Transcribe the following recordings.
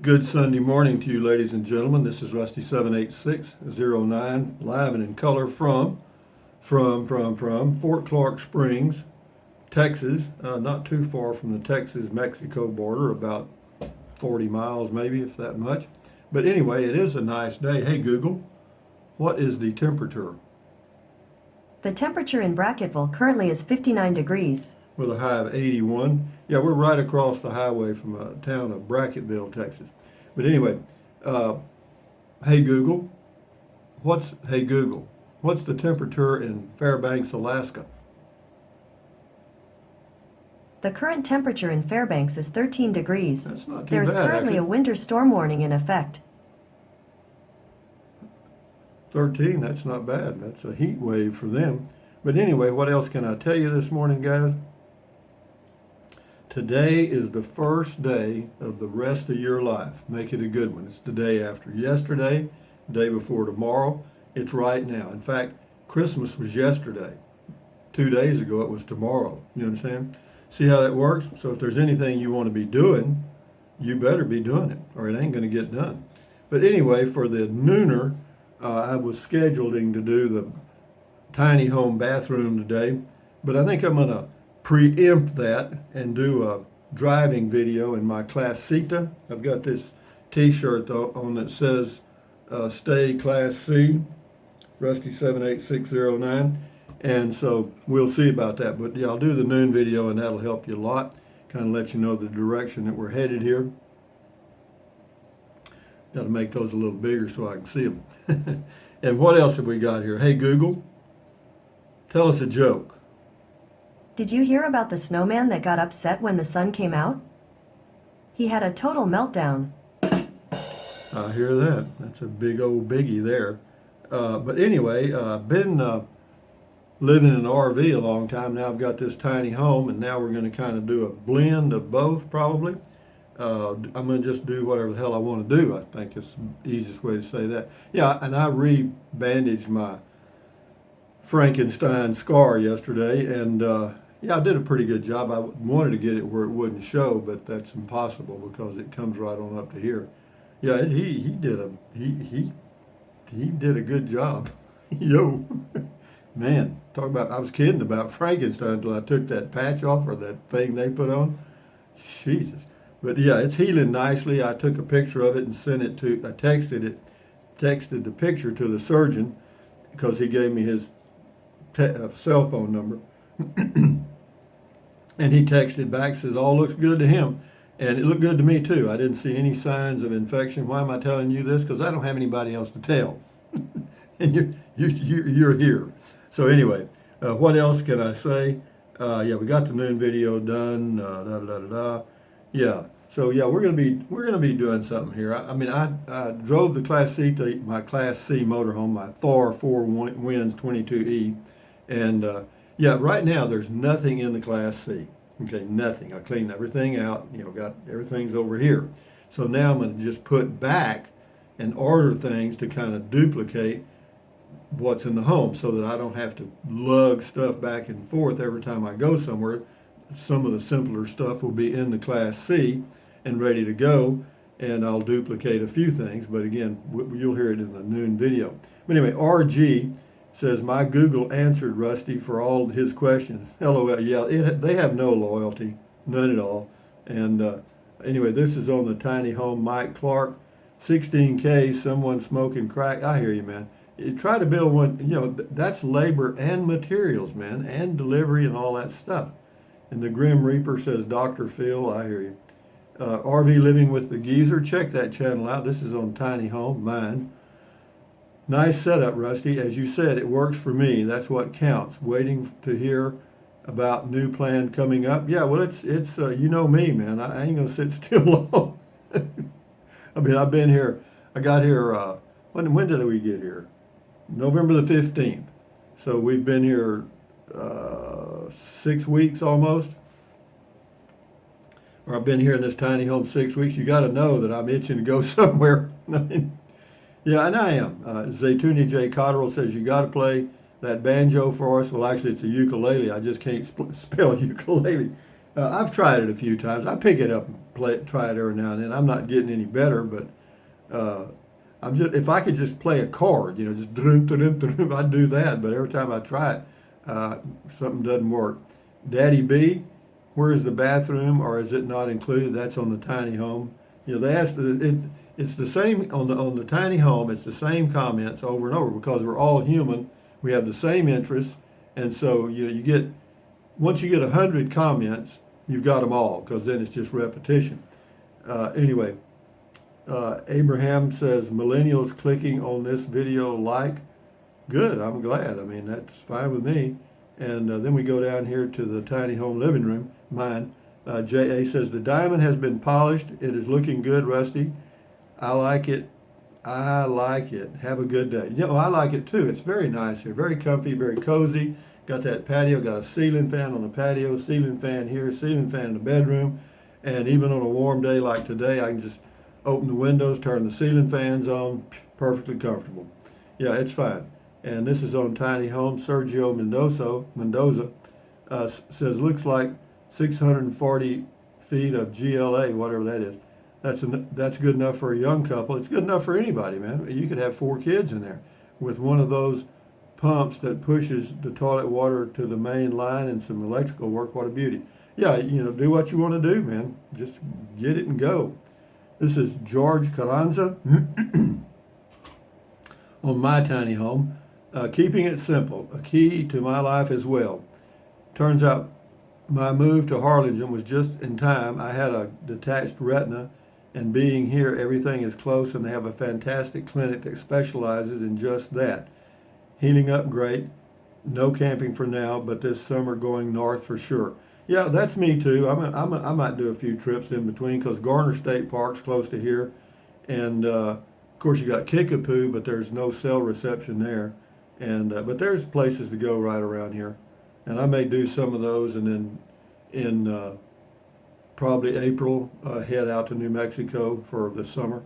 Good Sunday morning to you, ladies and gentlemen. This is Rusty 78609, live and in color from Fort Clark Springs, Texas. Not too far from the Texas-Mexico border, about 40 miles maybe, if that much. But anyway, it is a nice day. Hey Google, what is the temperature? The temperature in Brackettville currently is 59 degrees. With a high of 81. Yeah, we're right across the highway from a town of Brackettville, Texas. But anyway, hey Google, what's the temperature in Fairbanks, Alaska? The current temperature in Fairbanks is 13 degrees. That's not too There is bad, currently actually. a winter storm warning in effect. 13, that's not bad. That's a heat wave for them. But anyway, what else can I tell you this morning, guys? Today is the first day of the rest of your life. Make it a good one. It's the day after yesterday, the day before tomorrow. It's right now. In fact, Christmas was yesterday. 2 days ago, it was tomorrow. You understand? See how that works? So if there's anything you want to be doing, you better be doing it, or it ain't going to get done. But anyway, for the nooner, I was scheduling to do the tiny home bathroom today, but I think I'm going to preempt that and do a driving video in my Classita. I've got this t-shirt on that says stay Class C, Rusty 78609, and so we'll see about that. But yeah, I'll do the noon video and that'll help you a lot, kind of let you know the direction that we're headed here. Got to make those a little bigger so I can see them. And what else have we got here? Hey Google, tell us a joke. Did you hear about the snowman that got upset when the sun came out? He had a total meltdown. I hear that. That's a big old biggie there. But anyway, I've been living in an RV a long time. Now I've got this tiny home, and now we're going to kind of do a blend of both, probably. I'm going to just do whatever the hell I want to do. I think it's the easiest way to say that. Yeah, and I re-bandaged my Frankenstein scar yesterday, and yeah, I did a pretty good job. I wanted to get it where it wouldn't show, but that's impossible because it comes right on up to here. Yeah, he did a good job. Yo, man, talk about, I was kidding about Frankenstein until I took that patch off, or that thing they put on. Jesus. But yeah, it's healing nicely. I took a picture of it and sent it to, I texted the picture to the surgeon because he gave me his cell phone number. And he texted back, says all looks good to him, and it looked good to me too. I didn't see any signs of infection. Why am I telling you this? Because I don't have anybody else to tell, and you're here. So anyway, what else can I say? Yeah, we got the noon video done. Yeah. So yeah, we're gonna be doing something here. I drove the Class C to my Class C motorhome, my Thor 4 Winds 22E, and yeah, right now there's nothing in the Class C. Okay, nothing. I cleaned everything out. Got everything's over here. So now I'm going to just put back and order things to kind of duplicate what's in the home, so that I don't have to lug stuff back and forth every time I go somewhere. Some of the simpler stuff will be in the Class C and ready to go, and I'll duplicate a few things. But again, you'll hear it in the noon video. But anyway, RG says, my Google answered Rusty for all his questions. LOL. Yeah, they have no loyalty, none at all. And anyway, this is on the tiny home. Mike Clark, 16K, someone smoking crack. I hear you, man. You try to build one, that's labor and materials, man, and delivery and all that stuff. And the Grim Reaper says, Dr. Phil, I hear you. RV Living with the Geezer, check that channel out. This is on Tiny Home, mine. Nice setup, Rusty. As you said, it works for me. That's what counts. Waiting to hear about new plan coming up. Yeah, well, it's you know me, man. I ain't gonna sit still long. I mean, I've been here. I got here. When did we get here? November the 15th. So we've been here 6 weeks almost. Or I've been here in this tiny home 6 weeks. You got to know that I'm itching to go somewhere. Yeah, and I am. Zaytuni J. Cotterill says, you got to play that banjo for us. Well, actually, it's a ukulele. I just can't spell ukulele. I've tried it a few times. I pick it up try it every now and then. I'm not getting any better, but I'm just, if I could just play a chord, you know, just drum, drum, drum, I'd do that. But every time I try it, something doesn't work. Daddy B, where is the bathroom, or is it not included? That's on the tiny home. You know, they asked it's the same on the tiny home. It's the same comments over and over because we're all human. We have the same interests, and so you get once you get 100 comments, you've got them all because then it's just repetition. Anyway, Abraham says millennials clicking on this video like. Good, I'm glad. I mean, that's fine with me. And then we go down here to the tiny home living room, mine. J.A. says, the diamond has been polished. It is looking good, Rusty. I like it. I like it. Have a good day. You know, I like it too. It's very nice here. Very comfy, very cozy. Got that patio, got a ceiling fan on the patio, ceiling fan here, ceiling fan in the bedroom. And even on a warm day like today, I can just open the windows, turn the ceiling fans on, perfectly comfortable. Yeah, it's fine. And this is on Tiny Home. Sergio Mendoza says, looks like 640 feet of GLA, whatever that is. That's good enough for a young couple. It's good enough for anybody, man. You could have 4 kids in there with one of those pumps that pushes the toilet water to the main line and some electrical work. What a beauty. Yeah, you know, do what you want to do, man. Just get it and go. This is George Carranza on my tiny home. Keeping it simple, a key to my life as well. Turns out my move to Harlingen was just in time. I had a detached retina, and being here, everything is close, and they have a fantastic clinic that specializes in just that. Healing up great. No camping for now, but this summer going north for sure. Yeah, that's me too. I might do a few trips in between because Garner State Park's close to here, and of course you got Kickapoo, but there's no cell reception there. And but there's places to go right around here, and I may do some of those, and then in probably April head out to New Mexico for the summer.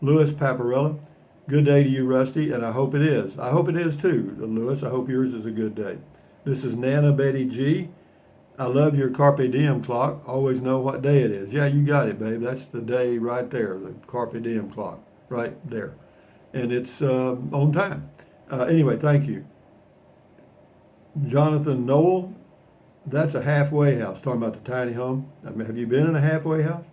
Louis Paparella, good day to you, Rusty, and I hope it is. I hope it is too, Louis. I hope yours is a good day. This is Nana Betty G. I love your Carpe Diem clock. Always know what day it is. Yeah, you got it, babe. That's the day right there, the Carpe Diem clock, right there, and it's on time. Anyway, thank you. Jonathan Noel, that's a halfway house. Talking about the tiny home. I mean, have you been in a halfway house?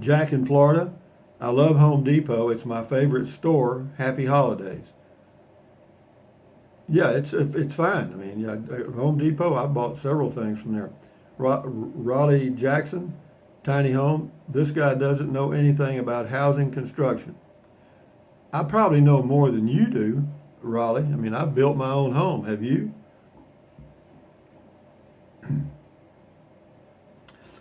Jack in Florida, I love Home Depot. It's my favorite store. Happy holidays. Yeah, it's fine. I mean, yeah, Home Depot, I bought several things from there. Raleigh Jackson, tiny home. This guy doesn't know anything about housing construction. I probably know more than you do, Raleigh. I mean, I've built my own home. Have you?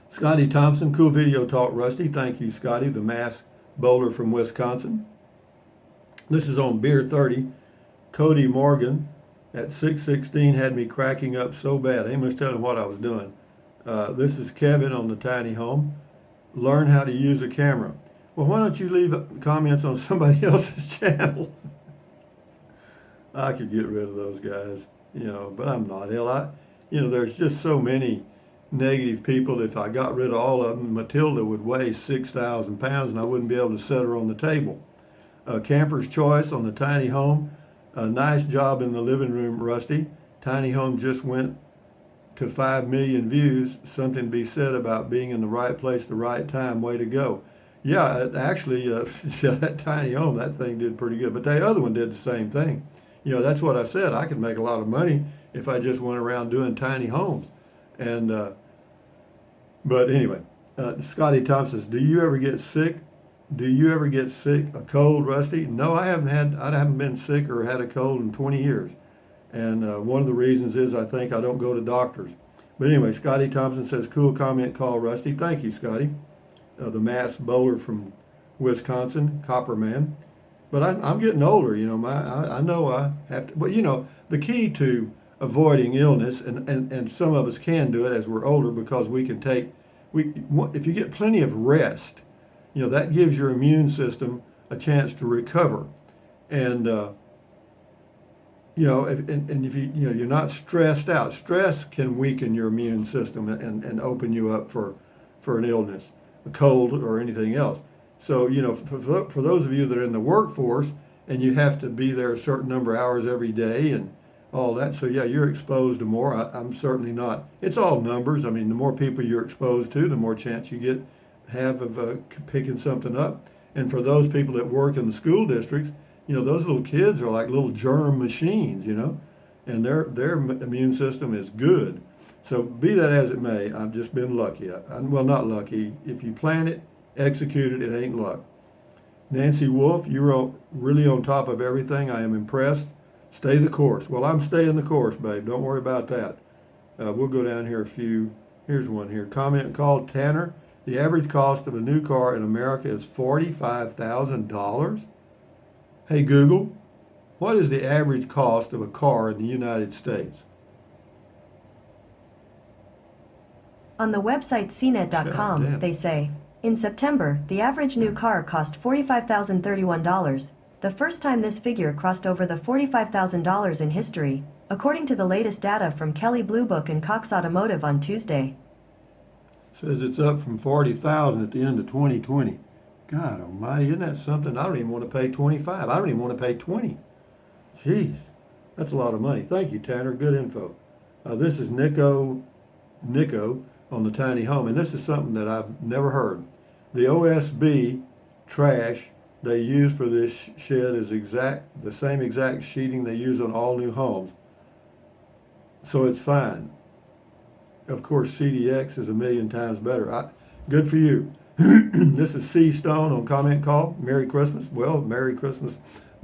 Scotty Thompson, cool video talk, Rusty. Thank you, Scotty, the mass bowler from Wisconsin. This is on Beer 30. Cody Morgan at 616 had me cracking up so bad. He must tell him what I was doing. This is Kevin on the tiny home. Learn how to use a camera. Well, why don't you leave comments on somebody else's channel? I could get rid of those guys, you know, but I'm not. Hell, there's just so many negative people. If I got rid of all of them, Matilda would weigh 6,000 pounds and I wouldn't be able to set her on the table. Camper's Choice on the tiny home. Nice job in the living room, Rusty. Tiny home just went to 5 million views. Something to be said about being in the right place, the right time. Way to go. Yeah, actually, that tiny home, that thing did pretty good. But the other one did the same thing. You know, that's what I said. I could make a lot of money if I just went around doing tiny homes. And, but anyway, Scotty Thompson says, do you ever get sick? Do you ever get sick? A cold, Rusty? No, I haven't been sick or had a cold in 20 years. And one of the reasons is I think I don't go to doctors. But anyway, Scotty Thompson says, cool comment call, Rusty. Thank you, Scotty. The mass bowler from Wisconsin, Copperman. But I'm getting older, you know. I know I have to. But you know, the key to avoiding illness, and some of us can do it as we're older because we can take. If you get plenty of rest, you know that gives your immune system a chance to recover. And and if you're not stressed out. Stress can weaken your immune system and open you up for an illness, a cold or anything else. So, for those of you that are in the workforce and you have to be there a certain number of hours every day and all that, so yeah, you're exposed to more. I'm certainly not. It's all numbers. I mean, the more people you're exposed to, the more chance you have of picking something up. And for those people that work in the school districts, those little kids are like little germ machines, and their immune system is good. So be that as it may, I've just been lucky. Well, not lucky. If you plan it, execute it, it ain't luck. Nancy Wolf, you're really on top of everything. I am impressed. Stay the course. Well, I'm staying the course, babe. Don't worry about that. We'll go down here a few. Here's one here. Comment called Tanner. The average cost of a new car in America is $45,000. Hey Google, what is the average cost of a car in the United States? On the website Goddamn. cnet.com, they say, in September, the average new car cost $45,031, the first time this figure crossed over the $45,000 in history, according to the latest data from Kelley Blue Book and Cox Automotive on Tuesday. Says it's up from 40,000 at the end of 2020. God almighty, isn't that something? I don't even want to pay 25. I don't even want to pay 20. Jeez, that's a lot of money. Thank you, Tanner. Good info. This is Nico on the tiny home, and this is something that I've never heard. The OSB trash they use for this shed is the same exact sheeting they use on all new homes. So it's fine. Of course, CDX is a million times better. Good for you. This is C Stone on comment call. Merry Christmas. Well, Merry Christmas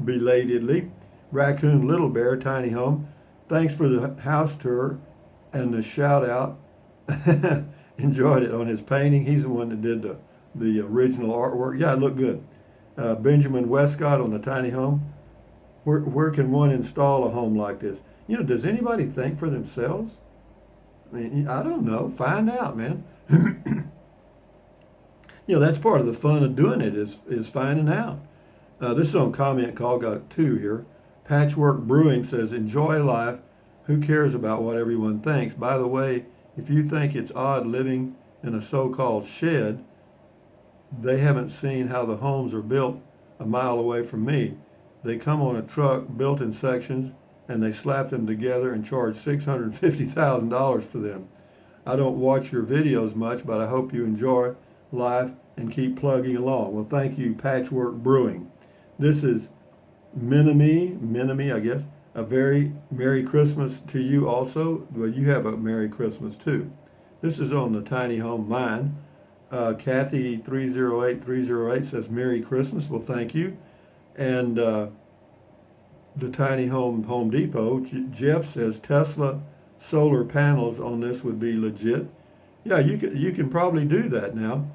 belatedly. Raccoon Little Bear, tiny home. Thanks for the house tour and the shout out. Enjoyed it on his painting. He's the one that did the original artwork. Yeah, it looked good. Benjamin Westcott on the tiny home. Where can one install a home like this? Does anybody think for themselves? I mean, I don't know. Find out, man. That's part of the fun of doing it is finding out. This is on comment call. Got two here. Patchwork Brewing says, enjoy life. Who cares about what everyone thinks? By the way, if you think it's odd living in a so-called shed, they haven't seen how the homes are built a mile away from me. They come on a truck built in sections and they slap them together and charge $650,000 for them. I don't watch your videos much, but I hope you enjoy life and keep plugging along. Well, thank you, Patchwork Brewing. This is Minami, I guess. A very Merry Christmas to you also. Well, you have a Merry Christmas too. This is on the tiny home mine. Kathy 308308 says Merry Christmas. Well, thank you. And the tiny home Depot, Jeff says Tesla solar panels on this would be legit. Yeah, you can probably do that now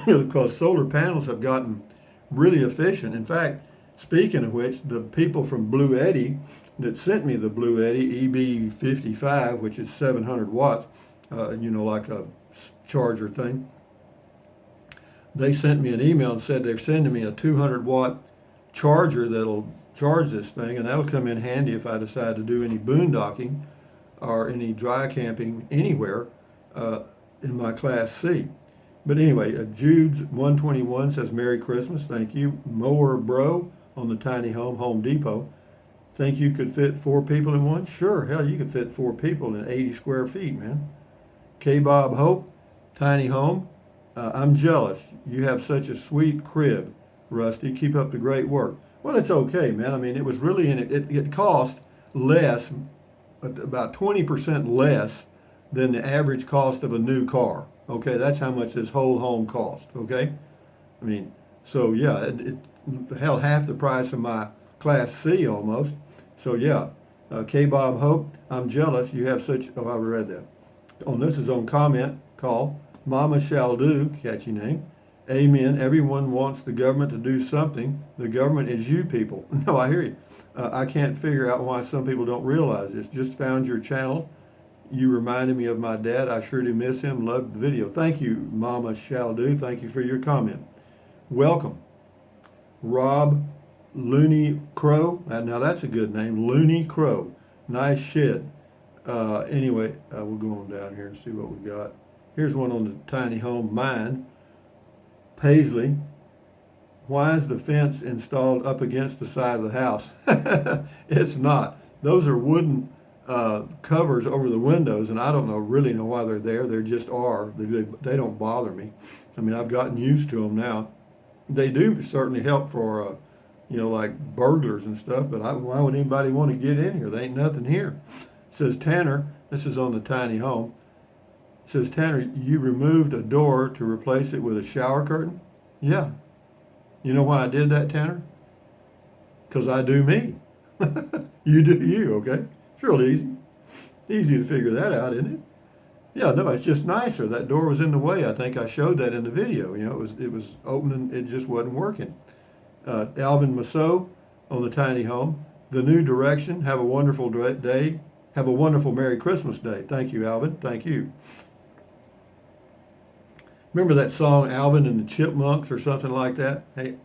because solar panels have gotten really efficient. In fact, speaking of which, the people from Blue Eddy that sent me the Blue Eddy EB55, which is 700 watts, like a charger thing, they sent me an email and said they're sending me a 200 watt charger that'll charge this thing, and that'll come in handy if I decide to do any boondocking or any dry camping anywhere in my Class C. But anyway, Jude's 121 says Merry Christmas. Thank you. Mower Bro on the tiny Home Depot. Think you could fit 4 people in one? Sure, hell, you could fit 4 people in 80 square feet, man. K-Bob Hope, tiny home. I'm jealous. You have such a sweet crib, Rusty. Keep up the great work. Well, it's okay, man. I mean, it was really it cost less, about 20% less than the average cost of a new car. Okay, that's how much this whole home cost. Okay, I mean, so yeah, it hell half the price of my Class C almost. So yeah, K-Bob Hope, I'm jealous. You have such. Oh, I read that. This is on comment call. Mama shall do, catchy name. Amen. Everyone wants the government to do something. The government is you people. No, I hear you. I can't figure out why some people don't realize this. Just found your channel. You reminded me of my dad. I sure do miss him. Loved the video. Thank you, Mama shall do. Thank you for your comment. Welcome. Rob Looney Crow. Now that's a good name, Looney Crow. Nice shed. Anyway, we'll go on down here and see what we got. Here's one on the tiny home, mine. Paisley. Why is the fence installed up against the side of the house? It's not. Those are wooden covers over the windows, and I don't really know why they're there. They just are. They don't bother me. I mean, I've gotten used to them now. They do certainly help for, like burglars and stuff, but why would anybody want to get in here? There ain't nothing here. It says Tanner, this is on the tiny home. It says, Tanner, you removed a door to replace it with a shower curtain? Yeah. You know why I did that, Tanner? Because I do me. You do you, okay? It's real easy. Easy to figure that out, isn't it? Yeah, no, it's just nicer. That door was in the way. I think I showed that in the video. It was opening, it just wasn't working. Alvin Massot on the tiny home. The new direction. Have a wonderful day. Have a wonderful Merry Christmas Day. Thank you, Alvin. Thank you. Remember that song, Alvin and the Chipmunks, or something like that? Hey,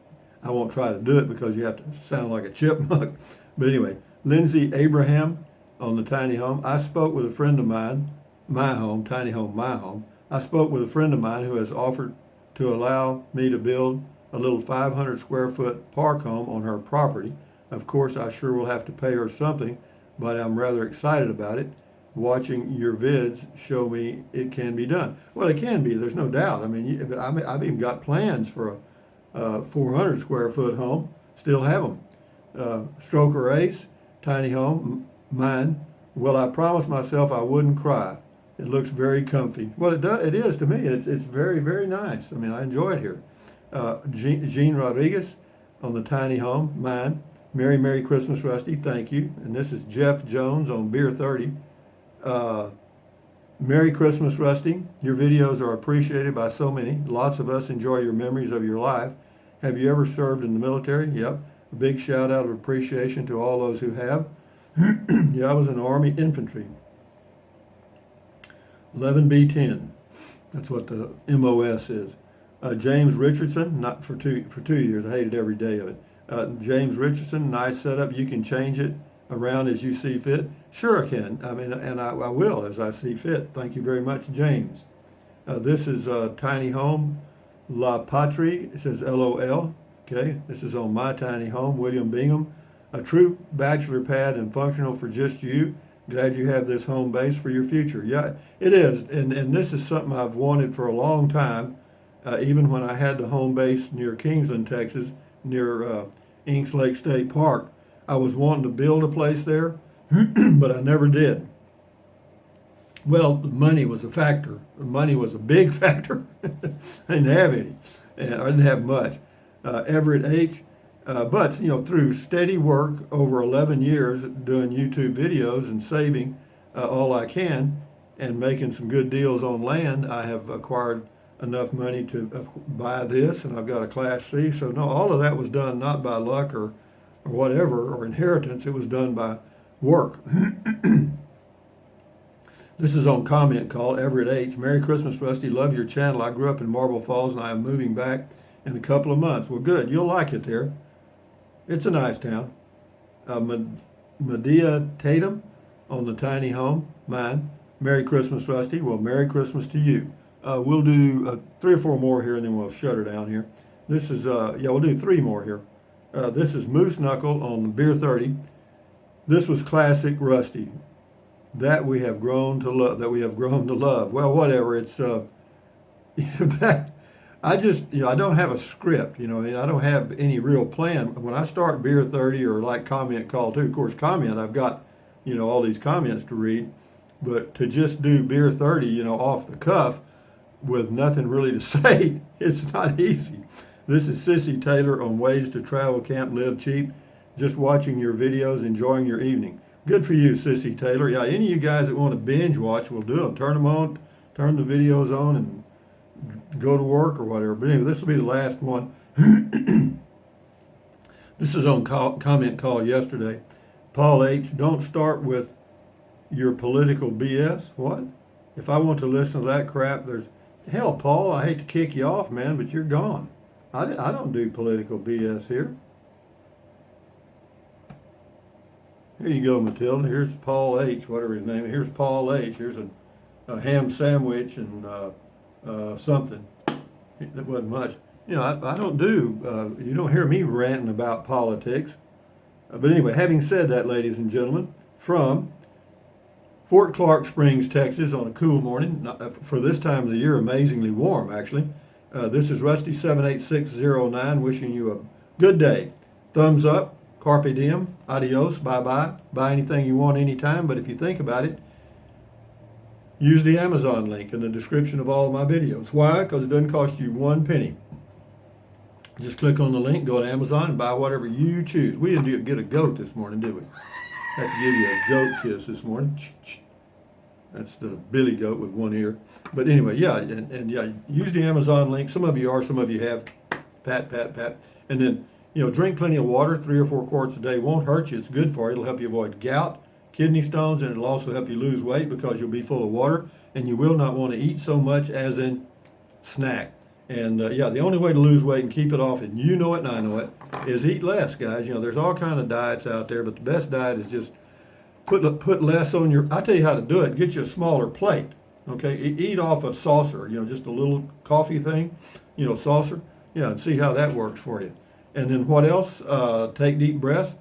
I won't try to do it because you have to sound like a chipmunk. But anyway, Lindsay Abraham on the tiny home. I spoke with a friend of mine, my home, tiny home, my home. I spoke with a friend of mine who has offered to allow me to build a little 500 square foot park home on her property. Of course, I sure will have to pay her something, but I'm rather excited about it. Watching your vids show me it can be done. Well, it can be, there's no doubt. I mean, I've even got plans for a 400 square foot home, still have them. Stroker Ace, tiny home, mine. Well, I promised myself I wouldn't cry. It looks very comfy. Well, it is to me. It's very, very nice. I mean, I enjoy it here. Jean Rodriguez on the tiny home, mine. Merry Christmas, Rusty. Thank you. And this is Jeff Jones on Beer 30. Merry Christmas, Rusty. Your videos are appreciated by so many. Lots of us enjoy your memories of your life. Have you ever served in the military? Yep. A big shout out of appreciation to all those who have. Yeah, I was in the Army Infantry. 11B10. That's what the MOS is. James Richardson, not for two years. I hated every day of it. James Richardson, nice setup. You can change it around as you see fit. Sure I can. I mean, and I will as I see fit. Thank you very much, James. This is Tiny Home La Patrie. It says LOL. Okay, this is on my tiny home, William Bingham. A true bachelor pad and functional for just you. Glad you have this home base for your future. Yeah, it is. And this is something I've wanted for a long time. Even when I had the home base near Kingsland, Texas, near Inks Lake State Park, I was wanting to build a place there, but I never did. Well, money was a factor. Money was a big factor. I didn't have any. And I didn't have much. Everett H. But, through steady work over 11 years doing YouTube videos and saving all I can and making some good deals on land, I have acquired enough money to buy this, and I've got a Class C. So, no, all of that was done not by luck or whatever, or inheritance. It was done by work. This is on comment call, Everett H. Merry Christmas, Rusty. Love your channel. I grew up in Marble Falls, and I am moving back in a couple of months. Well, good. You'll like it there. It's a nice town. Medea Tatum on the tiny home, mine. Merry Christmas, Rusty. Well, Merry Christmas to you. We'll do 3 or 4 more here, and then we'll shut her down here. This is, we'll do 3 more here. This is Moose Knuckle on Beer 30. This was classic Rusty. That we have grown to love. Well, whatever. It's that. I just, I don't have a script, and I don't have any real plan. When I start Beer 30 or like comment call too, of course, comment, I've got, all these comments to read, but to just do Beer 30, off the cuff with nothing really to say, it's not easy. This is Sissy Taylor on ways to travel, camp, live cheap. Just watching your videos, enjoying your evening. Good for you, Sissy Taylor. Yeah, any of you guys that want to binge watch, will do them. Turn them on, turn the videos on, and go to work or whatever. But anyway, this will be the last one. This is on comment call yesterday. Paul H., don't start with your political BS. What? If I want to listen to that crap, hell, Paul, I hate to kick you off, man, but you're gone. I don't do political BS here. Here you go, Matilda. Here's Paul H., whatever his name is. Here's Paul H. Here's a ham sandwich and something. That wasn't much. You know, I don't do, you don't hear me ranting about politics. But anyway, having said that, ladies and gentlemen, from Fort Clark Springs, Texas, on a cool morning, for this time of the year, amazingly warm, actually. This is Rusty78609 wishing you a good day. Thumbs up, carpe diem, adios, bye-bye. Buy anything you want anytime, but if you think about it, use the Amazon link in the description of all of my videos. Why? Because it doesn't cost you one penny. Just click on the link, go to Amazon, and buy whatever you choose. We didn't get a goat this morning, did we? Had to give you a goat kiss this morning. That's the Billy goat with one ear. But anyway, yeah, and yeah, use the Amazon link. Some of you are, some of you have. Pat, pat, pat. And then, you know, drink plenty of water. 3 or 4 quarts a day won't hurt you. It's good for you. It'll help you avoid gout, kidney stones, and it'll also help you lose weight because you'll be full of water. And you will not want to eat so much as in snack. And yeah, the only way to lose weight and keep it off, and you know it and I know it, is eat less, guys. You know, there's all kind of diets out there, but the best diet is just put less on your, I tell you how to do it. Get you a smaller plate, okay? Eat off a saucer, you know, just a little coffee thing, you know, saucer. Yeah, and see how that works for you. And then what else? Take deep breaths.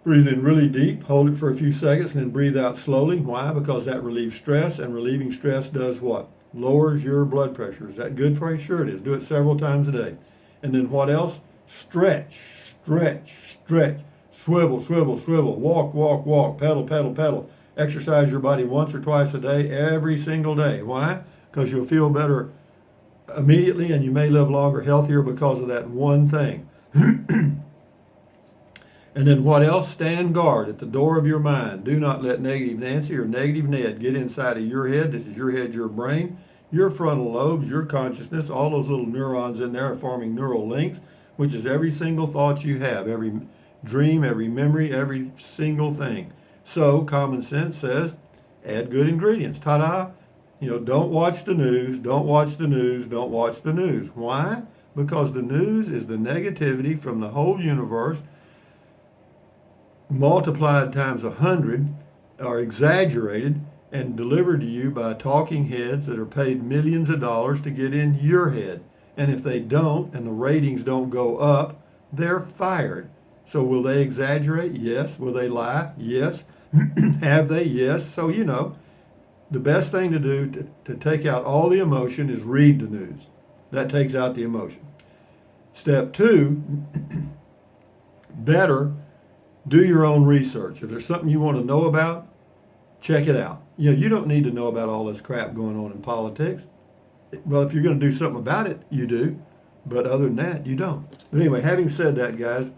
Breathe in really deep, hold it for a few seconds, and then breathe out slowly. Why? Because that relieves stress, and relieving stress does what? Lowers your blood pressure. Is that good for you? Sure it is. Do it several times a day. And then what else? Stretch, stretch, stretch. Swivel, swivel, swivel. Walk, walk, walk. Pedal, pedal, pedal. Exercise your body once or twice a day, every single day. Why? Because you'll feel better immediately, and you may live longer, healthier because of that one thing. And then what else? Stand guard at the door of your mind. Do not let negative Nancy or negative Ned get inside of your head. This is your head, your brain, your frontal lobes, your consciousness. All those little neurons in there are forming neural links, which is every single thought you have, every dream, every memory, every single thing. So common sense says, add good ingredients. Ta-da! You know, don't watch the news, don't watch the news, don't watch the news. Why? Because the news is the negativity from the whole universe multiplied times 100, are exaggerated and delivered to you by talking heads that are paid millions of dollars to get in your head. And if they don't, and the ratings don't go up, they're fired. So will they exaggerate? Yes. Will they lie? Yes. Have they? Yes. So, you know, the best thing to do to take out all the emotion is read the news. That takes out the emotion. Step 2, better do your own research. If there's something you want to know about, check it out. You know, you don't need to know about all this crap going on in politics. Well, if you're going to do something about it, you do. But other than that, you don't. But anyway, having said that, guys,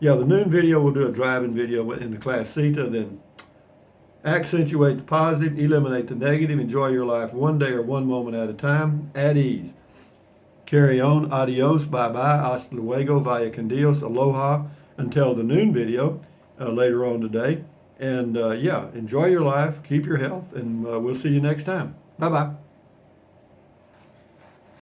yeah, the noon video, we'll do a driving video in the class CETA, then accentuate the positive, eliminate the negative, enjoy your life one day or one moment at a time, at ease. Carry on, adios, bye-bye, hasta luego, vaya con Dios, aloha, until the noon video later on today. And yeah, enjoy your life, keep your health, and we'll see you next time. Bye-bye.